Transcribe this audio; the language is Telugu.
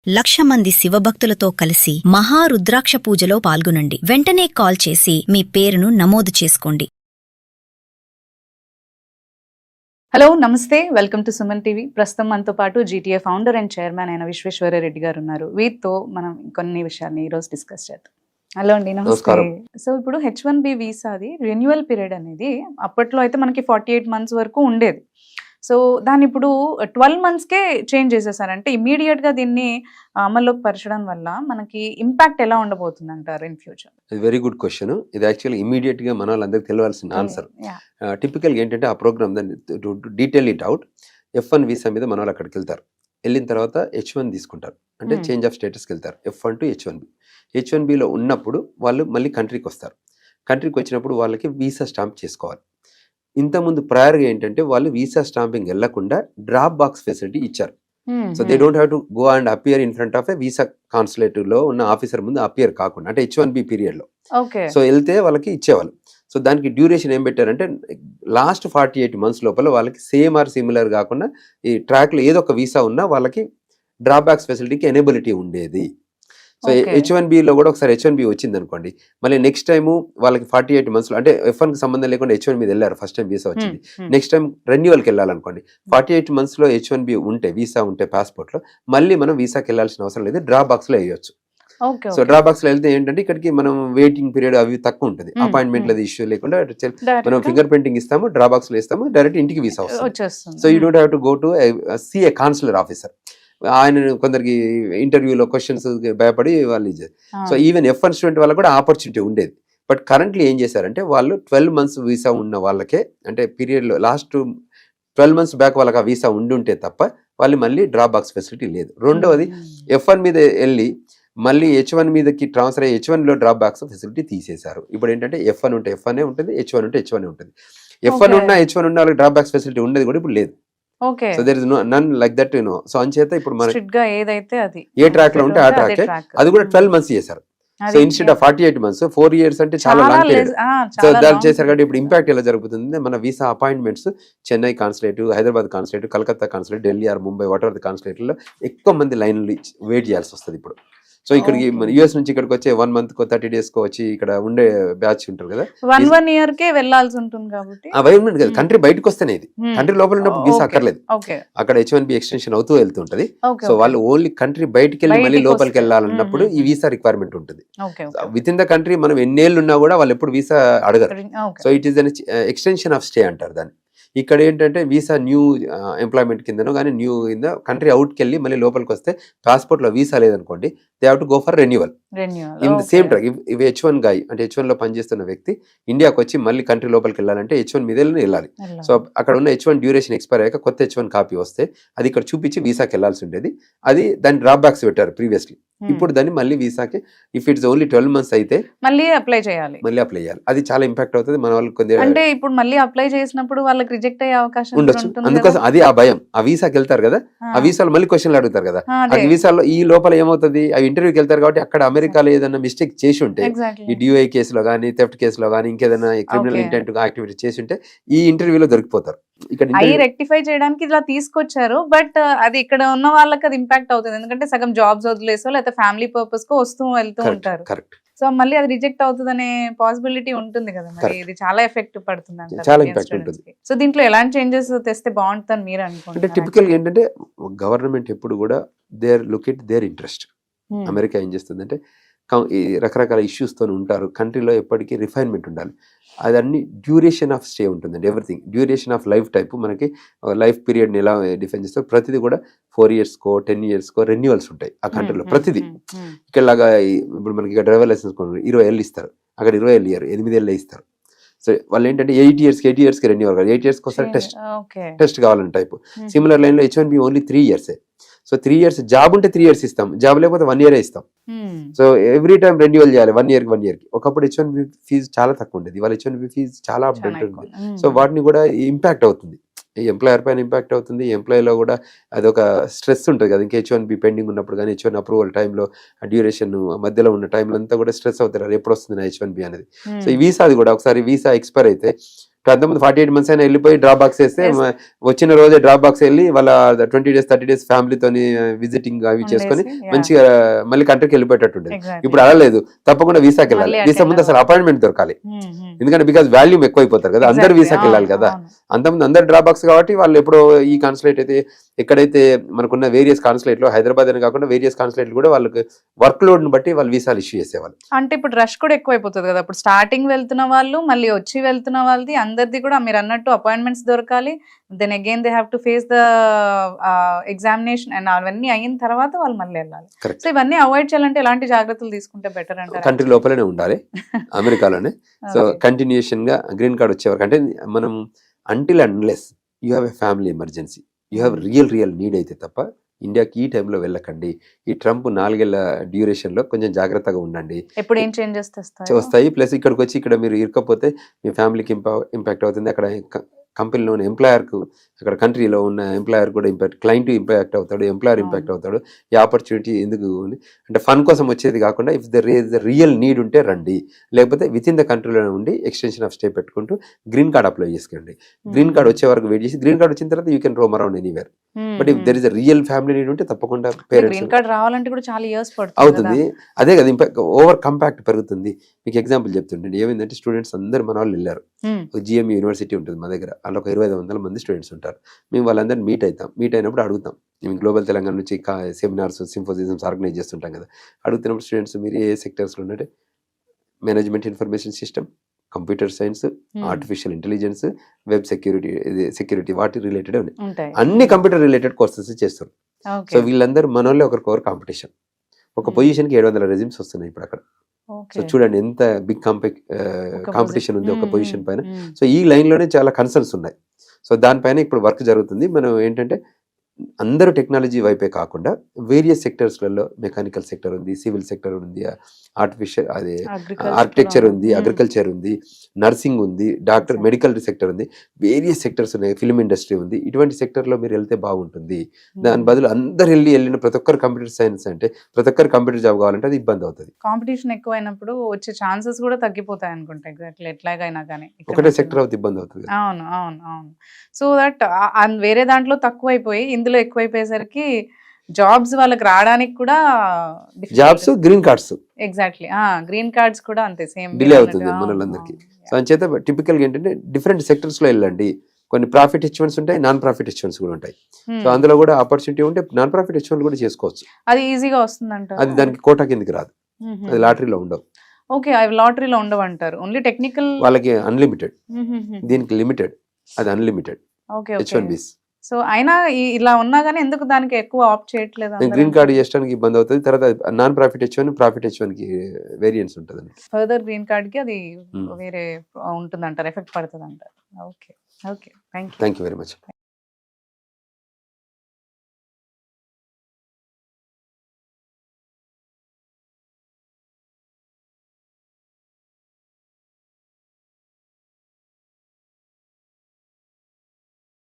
1,00,000 మంది శివభక్తులతో కలిసి మహారుద్రాక్ష పూజలో పాల్గొనండి. వెంటనే కాల్ చేసి మీ పేరును నమోదు చేసుకోండి. హలో నమస్తే, వెల్కమ్ టు సుమన్ టీవీ. ప్రస్తుతం మనతో పాటు జీటీఏ ఫౌండర్ అండ్ చైర్మన్ అయిన విశ్వేశ్వరరెడ్డి గారు ఉన్నారు. వీరితో మనం కొన్ని విషయాన్ని ఈరోజు డిస్కస్ చేద్దాం. హలో అండి, నమస్తే. సో ఇప్పుడు H1B వీసాది రెన్యువల్ పీరియడ్ అనేది అప్పట్లో అయితే మనకి 48 months వరకు ఉండేది. సో దాన్ని ఇప్పుడు 12 monthsకే చేంజ్ చేసేసారంటే ఇమీడియట్ గా దీన్ని అమల్లోకి పరచడం వల్ల మనకి ఇంపాక్ట్ ఎలా ఉండబోతుంది అంటారు in future? Very good question. ఇది యాక్చువల్లీ ఇమీడియట్ గా మన వాళ్ళందరికి తెలియాల్సిన ఆన్సర్. టిపికల్ గా ఏంటంటే ఆ ప్రోగ్రామ్ దాన్ని detail it out. F1 visa మీద మన వాళ్ళు అక్కడికి వెళ్తారు. వెళ్ళిన తర్వాత H1 తీసుకుంటారు, అంటే చేంజ్ ఆఫ్ స్టేటస్కి వెళ్తారు. F1 to H1B. H1Bలో ఉన్నప్పుడు వాళ్ళు మళ్ళీ కంట్రీకి వస్తారు. కంట్రీకి వచ్చినప్పుడు వాళ్ళకి వీసా స్టాంప్ చేసుకోవాలి. ఇంతకుముందు ప్రయర్గా ఏంటంటే వాళ్ళు వీసా స్టాంపింగ్ వెళ్లకుండా డ్రాప్ బాక్స్ ఫెసిలిటీ ఇచ్చారు. So they don't have to go and appear in front of A visa consulate లో ఉన్న ఆఫీసర్ ముందు అపియర్ కాకుండా, అంటే H1B పీరియడ్ లో సో వెళ్తే వాళ్ళకి ఇచ్చేవాళ్ళు. సో దానికి డ్యూరేషన్ ఏం పెట్టారంటే లాస్ట్ 48 months లోపల వాళ్ళకి సేమ్ ఆర్ సిమిలర్ కాకుండా ఈ ట్రాక్ లో ఏదో ఒక వీసా ఉన్నా వాళ్ళకి డ్రాప్ బ్యాక్స్ ఫెసిలిటీకి ఎనేబిలిటీ ఉండేది. సో H1B లో కూడా ఒకసారి H1B వచ్చింది అనుకోండి, మళ్ళీ నెక్స్ట్ టైం వాళ్ళకి 48 months లో, అంటే F1 కి సంబంధం లేకుండా H1 మీద వెళ్ళారు, ఫస్ట్ టైం వీసా వచ్చింది, నెక్స్ట్ టైం రెన్యువల్కి వెళ్ళాలనుకోండి, 48 months లో H1B ఉంటే వీసా ఉంటే పాస్పోర్ట్ లో మళ్ళీ మనం వీసాకి వెళ్ళాల్సిన అవసరం లేదు, డ్రాప్ బాక్స్ లో వేయొచ్చు. సో డ్రాప్ బాక్స్ లో వెళ్తే ఏంటంటే ఇక్కడికి మనం వెయిటింగ్ పీరియడ్ అవి తక్కువ ఉంటుంది, అపాయింట్మెంట్ లో ఇష్యూ లేకుండా మనం ఫింగర్ ప్రింటింగ్ ఇస్తాము, డ్రాప్ బాక్స్ లో ఇస్తాము, డైరెక్ట్ ఇంటికి వీసా వస్తుంది. So you don't have to go to see a consular officer. ఆయన కొందరికి ఇంటర్వ్యూలో క్వశ్చన్స్ భయపడి వాళ్ళు ఇచ్చారు. సో ఈవెన్ F1 స్టూడెంట్ వాళ్ళకి కూడా ఆపర్చునిటీ ఉండేది. బట్ కరెంట్లీ ఏం చేశారంటే వాళ్ళు 12 months వీసా ఉన్న వాళ్ళకే, అంటే పీరియడ్లో లాస్ట్ 12 months బ్యాక్ వాళ్ళకి ఆ వీసా ఉండుంటే తప్ప వాళ్ళు మళ్ళీ డ్రాప్ బాక్స్ ఫెసిలిటీ లేదు. రెండవది F1 మీద వెళ్ళి మళ్ళీ H1 మీదకి ట్రాన్స్ఫర్ అయ్యి H1 లో డ్రాప్ బాక్స్ ఫెసిలిటీ తీసేశారు. ఇప్పుడు ఏంటంటే F1 ఉంటే F1 ఉంటుంది, H1 ఉంటే H1 ఉంటుంది. F1 ఉన్న H1 ఉన్న వాళ్ళకి డ్రాప్ బాక్స్ ఫెసిలిటీ ఉండేది కూడా ఇప్పుడు లేదు. So there is none like that, you know. So అంచేత ఇప్పుడు మన ఏ ట్రాక్ లో ఉంటే ఆ ట్రాక్, అది కూడా 12 months చేశారు. So instead of 48 months 4 years అంటే చాలా లాంగ్ పీరియడ్. సో దాన్ని చేశారు కాబట్టి ఇప్పుడు ఇంపాక్ట్ ఎలా జరుగుతుంది, మన visa appointments Chennai consulate, Hyderabad consulate, Calcutta consulate, Delhi or Mumbai whatever the consulate లో ఎక్కువ మంది లైన్లు వెయిట్ చేయాల్సి వస్తుంది ఇప్పుడు. సో ఇక్కడికి US నుంచి ఇక్కడికి వచ్చే 1 month కో 30 days కో వచ్చి ఇక్కడ ఉండే బ్యాచ్ ఉంటారు కదా, 1 year కే వెళ్ళాల్సి ఉంటుంది కాబట్టి కదా, కంట్రీ బయటకు వస్తేనే ఇది, కంట్రీ లోపల ఉన్నప్పుడు వీసా అక్కర్లేదు, అక్కడ H1B ఎక్స్టెన్షన్ అవుతూ వెళ్తుంటది. సో వాళ్ళు ఓన్లీ కంట్రీ బయటకి వెళ్ళి మళ్ళీ లోపలికి వెళ్ళాలన్నప్పుడు ఈ వీసా రిక్వైర్మెంట్ ఉంటుంది. విత్ ఇన్ ద కంట్రీ మనం ఎన్నేళ్ళు ఉన్నా కూడా వాళ్ళు ఎప్పుడు వీసా అడగరు. So it is an extension of stay అంటారు దాన్ని. ఇక్కడ ఏంటంటే వీసా న్యూ ఎంప్లాయ్మెంట్ కిందనో కానీ న్యూ కింద కంట్రీ అవుట్కి వెళ్ళి మళ్ళీ లోపలికి వస్తే పాస్పోర్ట్ లో వీసా లేదనుకోండి, they have to go for renewal in the same track. ఇవి H1 గాయ్ అంటే H1 లో పనిచేస్తున్న వ్యక్తి ఇండియాకి వచ్చి మళ్ళీ కంట్రీ లోపలికి వెళ్ళాలంటే H1 మీద వెళ్ళాలి. సో అక్కడ ఉన్న H1 డ్యూరేషన్ ఎక్స్పైర్ అయ్యాక కొత్త H1 కాపీ వస్తే అది ఇక్కడ చూపించి వీసాకి వెళ్ళాల్సి ఉండేది. అది దాన్ని డ్రాప్ బ్యాక్స్ పెట్టారు ప్రీవియస్లీ. ఇప్పుడు దాన్ని మళ్ళీ వీసాకి ఇఫ్ ఇట్స్ ఓన్లీ 12 months అయితే మళ్ళీ అప్లై చేయాలి. అది చాలా ఇంపాక్ట్ అవుతుంది మన వాళ్ళకి. కొద్దిగా అంటే ఇప్పుడు మళ్ళీ అప్లై చేసినప్పుడు వాళ్ళకి రిజెక్ట్ అయ్యే అవకాశం ఉండొచ్చు. అందుకోసం అది ఆ భయం. ఆ వీసాకి వెళ్తారు కదా, ఆ వీసాలో మళ్ళీ క్వశ్చన్లు అడుగుతారు కదా, ఆ వీసాలో ఈ లోపల ఏమవుతుంది, ఆ ఇంటర్వ్యూకి వెళ్తారు కాబట్టి అక్కడ అమెరికాలో ఏదైనా మిస్టేక్ చేసి ఉంటే, ఈ DUI కేసులో కానీ థెఫ్ట్ కేసులో కానీ ఇంకేదైనా క్రిమినల్ ఇంటెంట్ యాక్టివిటీ చేసి ఉంటే ఈ ఇంటర్వ్యూలో దొరికిపోతారు. ఇక్కడ రెక్టిఫై చేయడానికి ఇలా తీసుకొచ్చారు, బట్ అది ఇక్కడ ఉన్న వాళ్ళకి అది ఇంపాక్ట్ అవుతుంది. ఎందుకంటే సగం జాబ్స్ వదిలేసో లేకపోతే ఫ్యామిలీ పర్పస్ కో వస్తూ వెళ్తూ ఉంటారు. సో మళ్ళీ అది రిజెక్ట్ అవుతుంది అనే పాసిబిలిటీ ఉంటుంది కదా, మరి ఇది చాలా ఎఫెక్ట్ పడుతుంది. చాలా ఇంపాక్ట్ ఉంటుంది. సో దీంట్లో ఎలాంటి చేంజెస్ తెస్తే బాగుంటుందని మీరు అనుకుంటున్నారు? అంటే టిపికల్ ఏంటంటే గవర్నమెంట్ ఎప్పుడు కూడా their look at their interest. America ఏం చేస్తుందంటే రకరకాల ఇష్యూస్ తో ఉంటారు, కంట్రీలో ఎప్పటికీ రిఫైన్మెంట్ ఉండాలి. అదన్నీ డ్యూరేషన్ ఆఫ్ స్టే ఉంటుందండి. Everything duration of life type, మనకి లైఫ్ పీరియడ్ని ఎలా డిఫైన్ చేస్తారు, ప్రతిదీ కూడా 4 years కో 10 years కో రెన్యువల్స్ ఉంటాయి ఆ కంట్రీలో ప్రతిదీ. ఇక్కడలాగా ఇప్పుడు మనకి ఇక్కడ డ్రైవర్ లైసెన్స్ 20 ఏళ్ళు ఇస్తారు, అక్కడ 20 ఏళ్ళు ఇయ్యారు, 8 ఏళ్ళు ఇస్తారు. సో వాళ్ళు ఏంటంటే 8 years కి రెన్యువల్ కాదు, 8 years ఒకసారి టెస్ట్ కావాలని టైప్. సిమిలర్ లైన్ లో H1B only 3 years. So 3 years job ఉంటే 3 years ఇస్తాం, జాబ్ లేకపోతే 1 year ఇస్తాం. సో ఎవ్రీ టైం రెన్యువల్ చేయాలి 1 year కి. ఒకప్పుడు H1B ఫీజు చాలా తక్కువ ఉండేది, ఇవాళ H1B ఫీజు చాలా అప్డేట్ ఉంది. సో వాటిని కూడా ఇంపాక్ట్ అవుతుంది, ఎంప్లాయర్ పైన ఇంపాక్ట్ అవుతుంది, ఎంప్లాయీలో కూడా అదొక స్ట్రెస్ ఉంటుంది కదా. ఇంకా H1B పెండింగ్ ఉన్నప్పుడు కానీ H1 అప్రూవల్ టైంలో డ్యూరేషన్ మధ్యలో ఉన్న టైంలో అంతా కూడా స్ట్రెస్ అవుతారు, ఎప్పుడు వస్తుంది నా H1B అనేది. సో ఈ వీసా అది కూడా ఒకసారి వీసా ఎక్స్పైర్ అయితే అంతకుముందు 48 months అయినా వెళ్ళిపోయి డ్రాప్ బాక్స్ వేస్తే Yes. వచ్చిన రోజే డ్రాప్ బాక్స్ వెళ్ళి వాళ్ళ 20 days 30 days ఫ్యామిలీతోని విజిటింగ్ అవి చేసుకొని ఉండేసి, yeah. మంచిగా మళ్ళీ కంట్రీకి వెళ్ళిపోయేటట్టు ఉండేది. Exactly. ఇప్పుడు అలా లేదు, తప్పకుండా వీసాకి వెళ్ళాలి. మళ్ళీ వీసా ముందు attend అసలు అపాయింట్మెంట్ దొరకాలి, Hmm. ఎందుకంటే బికాస్ వాల్యూమ్ ఎక్కువైపోతారు కదా, అందరు Exactly. వీసాకి వెళ్ళాలి కదా. అవును. అంతకుముందు అందరు డ్రాప్ బాక్స్ కాబట్టి వాళ్ళు ఎప్పుడో ఈ కాన్సులేట్ అయితే ఎక్కడైతే మనకున్న వేరియస్ కాన్సులేట్ లో హైదరాబాద్ అని కాకుండా వేరియస్ కాన్సులేట్లు కూడా వాళ్ళకి వర్క్ లోడ్ ని బట్టి వాళ్ళు వీసాలు ఇష్యూ చేసేవాళ్ళు. అంటే ఇప్పుడు రష్ కూడా ఎక్కువ అయిపోతుంది కదా, ఇప్పుడు స్టార్టింగ్ వెళ్తున్న వాళ్ళు మళ్ళీ వచ్చి వెళ్తున్న వాళ్ళది అందరిది కూడా మీరు అన్నట్టు అపాయింట్మెంట్స్ దొరకాలి, then again they have to face the examination and అవన్నీ అయిన తర్వాత వాళ్ళు మళ్ళీ వెళ్ళాలి. కరెక్ట్. సో ఇవన్నీ అవాయిడ్ చేయాలంటే ఎలాంటి జాగ్రత్తలు తీసుకుంటే బెటర్ అంటారు? కంట్రీ లోపలనే ఉండాలి, అమెరికాలోనే. సో కంటిన్యూషన్ గా గ్రీన్ కార్డ్ వచ్చేవరకు, అంటే మనం until unless you have a family emergency, you have real need అయితే తప్ప ఇండియాకి ఈ టైంలో వెళ్ళకండి. ఈ ట్రంప్ 4 ఏళ్ల డ్యూరేషన్ లో కొంచెం జాగ్రత్తగా ఉండండి. ఎప్పుడు ఏం చేంజెస్ వస్తాయి. ప్లస్ ఇక్కడికి వచ్చి ఇక్కడ మీరు ఇరకపోతే మీ ఫ్యామిలీకి ఇంపాక్ట్ అవుతుంది. అక్కడ కంపెనీలో ఉన్న ఎంప్లాయర్కు, అక్కడ కంట్రీలో ఉన్న ఎంప్లాయర్ కూడా ఇంపాక్ట్, క్లయింట్ ఇంపాక్ట్ అవుతాడు, ఎంప్లాయర్ ఇంపాక్ట్ అవుతాడు. ఈ ఆపర్చునిటీ ఎందుకు అంటే ఫన్ కోసం వచ్చేది కాకుండా if there is the real need ఉంటే రండి, లేకపోతే విత్ ఇన్ ద కంట్రీలో ఉండి ఎక్స్టెన్షన్ ఆఫ్ స్టే పెట్టుకుంటూ గ్రీన్ కార్డ్ అప్లై చేసుకోండి. గ్రీన్ కార్డ్ వచ్చే వరకు వెయిట్ చేసి గ్రీన్ కార్డ్ వచ్చిన తర్వాత you can roam around anywhere. But if there is a real family need ఉంటే తప్పకుండా పేరెంట్స్ గ్రీన్ కార్డ్ రావాలంటే కూడా చాలా ఇయర్స్ పడుతుంది అవుతుంది. అదే కదా ఇంపాక్ట్, ఓవర్ కంపాక్ట్ పెరుగుతుంది. మీకు ఎగ్జాంపుల్ చెప్తుంటే ఏమైందంటే స్టూడెంట్స్ అందరు మన వాళ్ళు వెళ్ళారు. జిఎం యూనివర్సిటీ ఉంటుంది మా దగ్గర, అందులో ఒక 2500 మంది స్టూడెంట్స్ ఉంటారు. మేము వాళ్ళందరినీ మీట్ అయినప్పుడు అడుగుతాం, మేము గ్లోబల్ తెలంగాణ నుంచి సెమినార్స్ సింపోజిజమ్స్ ఆర్గనైజ్ చేస్తుంటాం కదా. అడుగుతున్నప్పుడు స్టూడెంట్స్ మీరు ఏ సెక్టర్స్లో ఉన్నట్టే management information system, computer science, artificial intelligence, web security వాటి రిలేటెడ్ ఉంటాయి. అన్ని కంప్యూటర్ రిలేటెడ్ కోర్సెస్ చేస్తారు. సో వీళ్ళందరూ మన వాళ్ళే ఒకరికొకరు కాంపిటీషన్. ఒక పొజిషన్కి 700 రెజ్యూమ్స్ వస్తున్నాయి ఇప్పుడు అక్కడ. సో చూడండి ఎంత బిగ్ కాంపిటీషన్ ఉంది ఒక పొజిషన్ పైన. సో ఈ లైన్లోనే చాలా కన్సర్న్స్ ఉన్నాయి. సో దానిపైన ఇప్పుడు వర్క్ జరుగుతుంది. మనం ఏంటంటే అందరూ టెక్నాలజీ వైపే కాకుండా వేరియస్ సెక్టర్స్లలో మెకానికల్ సెక్టర్ ఉంది, సివిల్ సెక్టర్ ఉంది, ఆర్టిఫిషియల్ అదే ఆర్కిటెక్చర్ ఉంది, అగ్రికల్చర్ ఉంది, నర్సింగ్ ఉంది, డాక్టర్ మెడికల్ సెక్టర్ ఉంది, వేరియస్ సెక్టర్స్ ఉన్నాయి, ఫిల్మ్ ఇండస్ట్రీ ఉంది. ఇటువంటి సెక్టర్లో మీరు వెళ్తే బాగుంటుంది. దాని బదులు అందరు వెళ్ళిన ప్రతి ఒక్కరు కంప్యూటర్ సైన్స్ అంటే ప్రతి ఒక్కరు కంప్యూటర్ జాబ్ కావాలంటే అది ఇబ్బంది అవుతుంది. కాంపిటీషన్ ఎక్కువైనప్పుడు వచ్చే ఛాన్సెస్ కూడా తగ్గిపోతాయి అనుకుంటా. ఎగ్జాక్ట్లీ ఎట్లాగైనా కానీ ఒకటే సెక్టర్ అవుతుంది, ఇబ్బంది అవుతుంది. అవును అవును అవును. సో దట్ వేరే దాంట్లో తక్కువైపోయి ఇందులో ఎక్కువైపోయేసరికి జాబ్స్ వాళ్ళకి రావడానికి కూడా jobs, green cards exactly green cards కూడా అంతే సేమ్ డిలే అవుతుంది మన వాళ్ళందరికీ. సో అంచేత టిపికల్ గా ఏంటంటే డిఫరెంట్ సెక్టర్స్ లో వెళ్ళండి. కొన్ని ప్రాఫిట్ హెచ్వన్స్ ఉంటాయి, నాన్ ప్రాఫిట్ హెచ్వన్స్ కూడా ఉంటాయి. సో అందులో కూడా ఆపర్చునిటీ ఉంటే నాన్ ప్రాఫిట్ హెచ్వన్ కూడా చేసుకోవచ్చు. అది ఈజీగా వస్తుందంట. అది దానికి కోటా కిందకి రాదు, అది లాటరీలో ఉండవు. ఓకే, అవి లాటరీలో ఉండవు అంటారు. ఓన్లీ టెక్నికల్ వాళ్ళకి అన్లిమిటెడ్, దీనికి లిమిటెడ్, అది అన్లిమిటెడ్ H1Bs. సో అయినా ఇలా ఉన్నా గానీ ఎందుకు దానికి ఎక్కువ ఆప్ట్ చేయట్లేదు? గ్రీన్ కార్డ్ చేయడానికి ఇబ్బంది అవుతుంది. తర్వాత నాన్ ప్రాఫిట్ H1 కి వేరియన్స్ ఉంటుంది. ఫర్దర్ గ్రీన్ కార్డ్ కి అది వేరే ఉంటుంది అంటారు, ఎఫెక్ట్ పడుతుంది అంటారు. Okay okay, thank you very much.